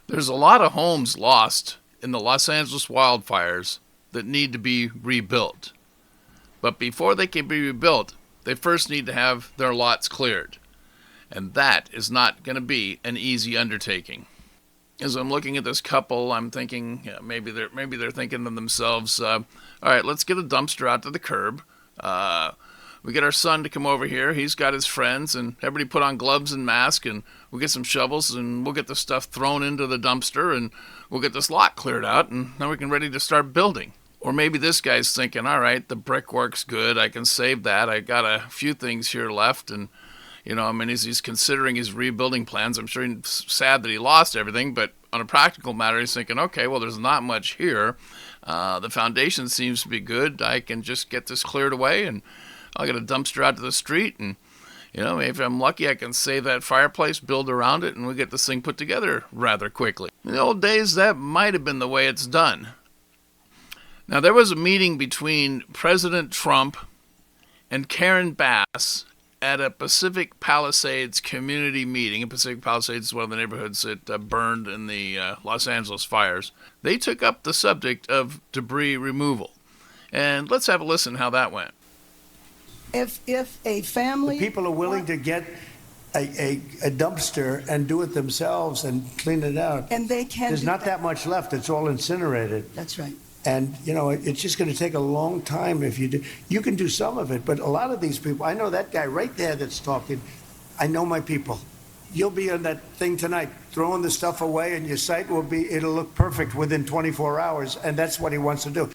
There's a lot of homes lost in the Los Angeles wildfires that need to be rebuilt. But before they can be rebuilt, they first need to have their lots cleared. And that is not going to be an easy undertaking. As I'm looking at this couple, I'm thinking maybe they're thinking to themselves, all right, let's get a dumpster out to the curb. We get our son to come over here. He's got his friends, and everybody put on gloves and masks, and we'll get some shovels, and we'll get the stuff thrown into the dumpster, and we'll get this lot cleared out, and then we can ready to start building. Or maybe this guy's thinking, all right, the brickwork's good. I can save that. I got a few things here left, and as he's considering his rebuilding plans, I'm sure he's sad that he lost everything, but on a practical matter, he's thinking, okay, well, there's not much here. The foundation seems to be good. I can just get this cleared away, and I'll get a dumpster out to the street, and, if I'm lucky, I can save that fireplace, build around it, and we get this thing put together rather quickly. In the old days, that might have been the way it's done. Now, there was a meeting between President Trump and Karen Bass at a Pacific Palisades community meeting. And Pacific Palisades is one of the neighborhoods that burned in the Los Angeles fires. They took up the subject of debris removal. And let's have a listen how that went. If a family... The people are willing to get a dumpster and do it themselves and clean it out. And they can. There's not that much left. It's all incinerated. That's right. And, it's just going to take a long time if you do. You can do some of it, but a lot of these people, I know that guy right there that's talking. I know my people. You'll be on that thing tonight, throwing the stuff away, and your site it'll look perfect within 24 hours, and that's what he wants to do.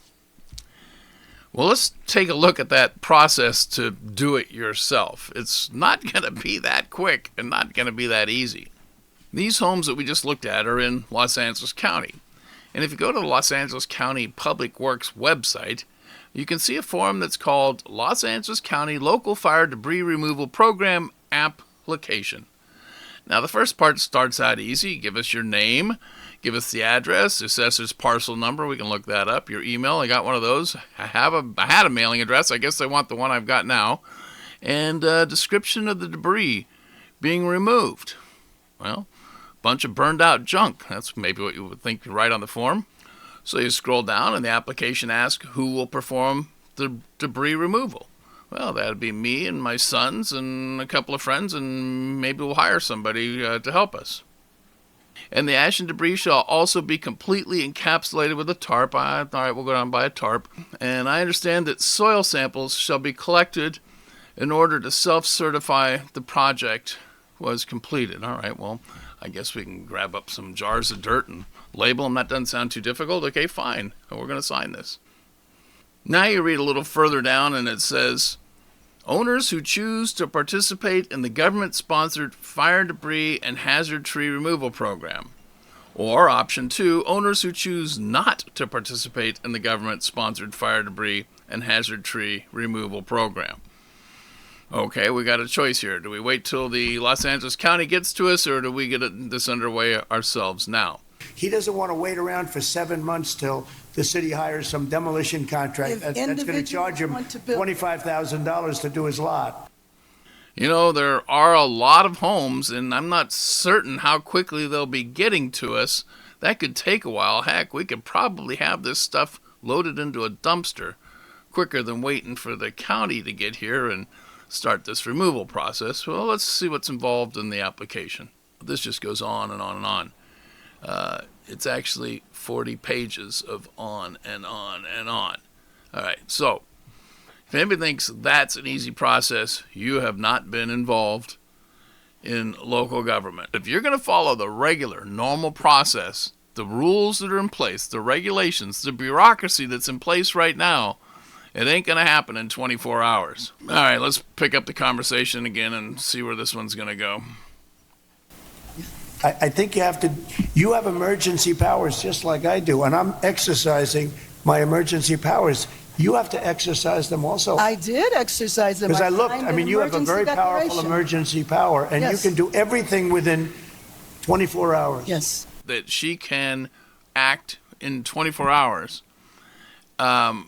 Well, let's take a look at that process to do it yourself. It's not going to be that quick and not going to be that easy. These homes that we just looked at are in Los Angeles County. And if you go to the Los Angeles County Public Works website, you can see a form that's called Los Angeles County Local Fire Debris Removal Program Application. Now, the first part starts out easy. Give us your name, give us the address, the assessor's parcel number. We can look that up. Your email, I got one of those. I had a mailing address. I guess I want the one I've got now. And a description of the debris being removed. Well, bunch of burned out junk. That's maybe what you would think to write on the form. So you scroll down and the application asks who will perform the debris removal. Well, that'd be me and my sons and a couple of friends, and maybe we'll hire somebody to help us. And the ash and debris shall also be completely encapsulated with a tarp. All right, we'll go down and buy a tarp. And I understand that soil samples shall be collected in order to self-certify the project was completed. All right, well, I guess we can grab up some jars of dirt and label them. That doesn't sound too difficult. Okay, fine. We're going to sign this. Now you read a little further down and it says, owners who choose to participate in the government-sponsored fire debris and hazard tree removal program. Or option 2, owners who choose not to participate in the government-sponsored fire debris and hazard tree removal program. Okay, we got a choice here. Do we wait till the Los Angeles County gets to us, or do we get this underway ourselves now? He doesn't want to wait around for 7 months till the city hires some demolition contract that's going to charge him $25,000 to do his lot. There are a lot of homes, and I'm not certain how quickly they'll be getting to us. That could take a while. Heck, we could probably have this stuff loaded into a dumpster quicker than waiting for the county to get here and start this removal process. Well, let's see what's involved in the application. This just goes on and on and on. It's actually 40 pages of on and on and on. All right, so if anybody thinks that's an easy process, you have not been involved in local government. If you're going to follow the regular, normal process, the rules that are in place, the regulations, the bureaucracy that's in place right now, it ain't going to happen in 24 hours. All right, let's pick up the conversation again and see where this one's going to go. I think you have emergency powers just like I do, and I'm exercising my emergency powers. You have to exercise them also. I did exercise them. Because I looked, you have a very powerful emergency power, and you can do everything within 24 hours. Yes. That she can act in 24 hours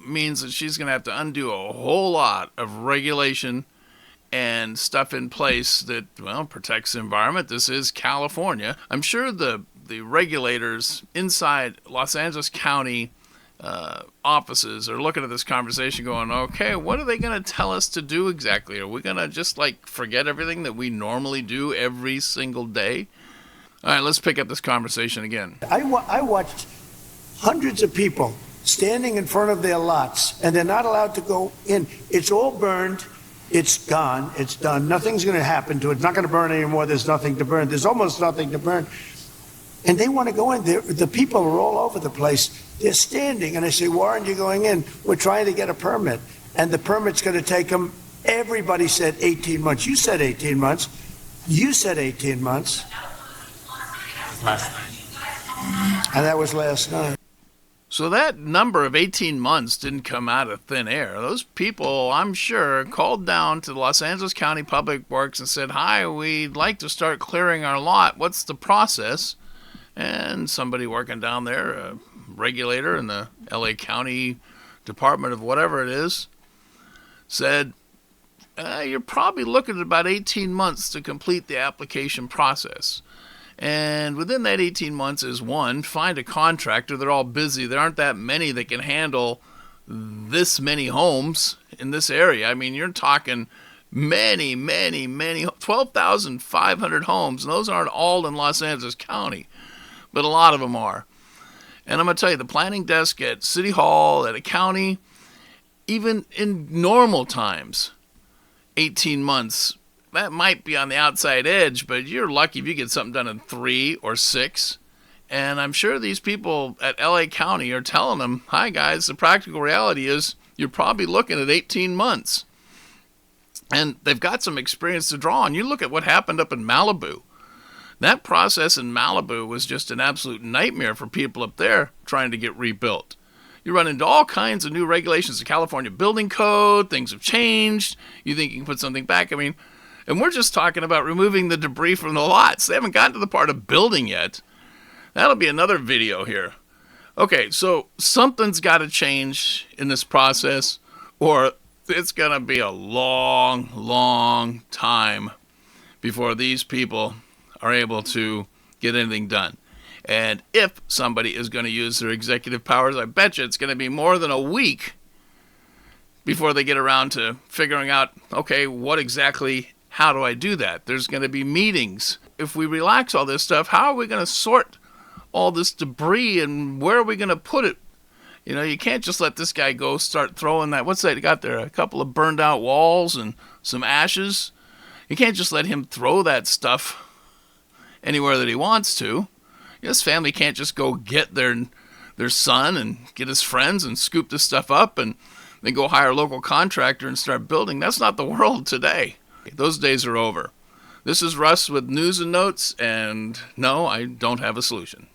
means that she's going to have to undo a whole lot of regulation and stuff in place that, protects the environment. This is California. I'm sure the the regulators inside Los Angeles County offices are looking at this conversation going, okay, what are they going to tell us to do exactly? Are we going to just like forget everything that we normally do every single day? All right, let's pick up this conversation again. I watched hundreds of people standing in front of their lots, and they're not allowed to go in. It's all burned. It's gone. It's done. Nothing's going to happen to it. It's not going to burn anymore. There's nothing to burn. There's almost nothing to burn. And they want to go in. The people are all over the place. They're standing. And I say, why aren't you going in? We're trying to get a permit. And the permit's going to take them, everybody said 18 months. You said 18 months. You said 18 months. And that was last night. So that number of 18 months didn't come out of thin air. Those people, I'm sure, called down to the Los Angeles County Public Works and said, hi, we'd like to start clearing our lot. What's the process? And somebody working down there, a regulator in the LA County Department of whatever it is, said, you're probably looking at about 18 months to complete the application process. And within that 18 months is, one, find a contractor. They're all busy. There aren't that many that can handle this many homes in this area. I mean, you're talking many, 12,500 homes. And those aren't all in Los Angeles County, but a lot of them are. And I'm going to tell you, the planning desk at City Hall, at a county, even in normal times, 18 months, that might be on the outside edge, but you're lucky if you get something done in 3 or 6. And I'm sure these people at LA County are telling them, hi guys, the practical reality is you're probably looking at 18 months. And they've got some experience to draw on. You look at what happened up in Malibu. That process in Malibu was just an absolute nightmare for people up there trying to get rebuilt. You run into all kinds of new regulations. The California Building Code, things have changed. You think you can put something back. I mean, and we're just talking about removing the debris from the lots. They haven't gotten to the part of building yet. That'll be another video here. Okay, so something's got to change in this process, or it's going to be a long time before these people are able to get anything done. And if somebody is going to use their executive powers, I bet you it's going to be more than a week before they get around to figuring out, okay, how do I do that? There's going to be meetings. If we relax all this stuff, how are we going to sort all this debris and where are we going to put it? You know, you can't just let this guy go start throwing that. What's that he got there? A couple of burned out walls and some ashes. You can't just let him throw that stuff anywhere that he wants to. His family can't just go get their son and get his friends and scoop this stuff up and then go hire a local contractor and start building. That's not the world today. Those days are over. This is Russ with news and notes, and no, I don't have a solution.